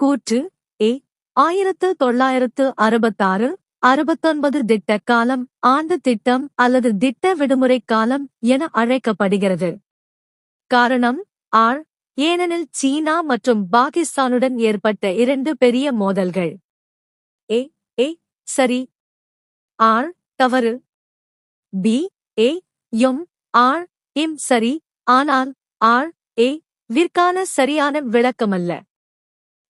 கூற்று ஏ 1966 69 திட்ட காலம் ஆண்டு திட்டம் அல்லது திட்ட விடுமுறை காலம் என அழைக்கப்படுகிறது. காரணம் ஆர் ஏனெனில் சீனா மற்றும் பாகிஸ்தானுடன் ஏற்பட்ட 2 பெரிய மோதல்கள். ஏ ஏ சரி, ஆர் தவறு. பி ஏ யும் ஆர் இம் சரி, ஆனால் ஆர் ஏ விற்கான சரியான விளக்கமல்ல.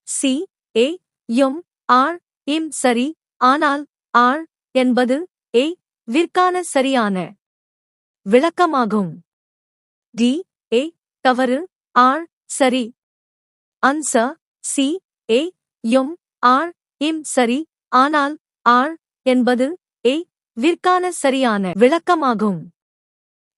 சி ஏ யும் ஆர் இம் சரி, ஆனால் ஆர் என்பது ஏ விற்கான சரியான விளக்கமாகும். டி ஏ தவறு, ஆர் சரி. ஆன்சர் சி ஏ யும் ஆர் இம் சரி, ஆனால் ஆர் என்பது ஏ விற்கான சரியான விளக்கமாகும்.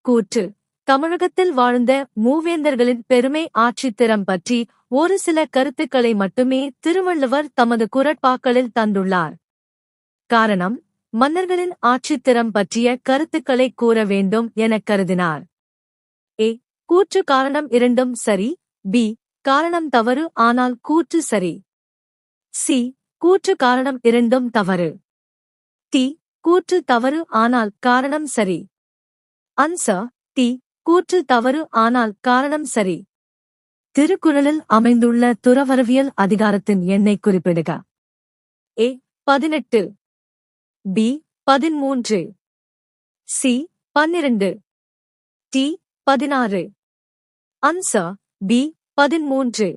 கூற்று தமிழகத்தில் வாழ்ந்த மூவேந்தர்களின் பெருமை ஆட்சித்திறம் பற்றி ஒரு சில கருத்துக்களை மட்டுமே திருவள்ளுவர் தமது குறட்பாக்களில் தந்துள்ளார். காரணம் மன்னர்களின் ஆட்சித்திறம் பற்றிய கருத்துக்களை கூற வேண்டும் எனக் கருதினார். ஏ கூற்று காரணம் இரண்டும் சரி. பி காரணம் தவறு ஆனால் கூற்று சரி. சி கூற்று காரணம் இரண்டும் தவறு. டி கூற்று தவறு ஆனால் காரணம் சரி. ஆன்சர் டி கூற்று தவறு ஆனால் காரணம் சரி. திருக்குறளில் அமைந்துள்ள துறவறவியல் அதிகாரத்தின் எண்ணை குறிப்பிடுக. A 18, B 13, C 12, D 16. Answer B 13.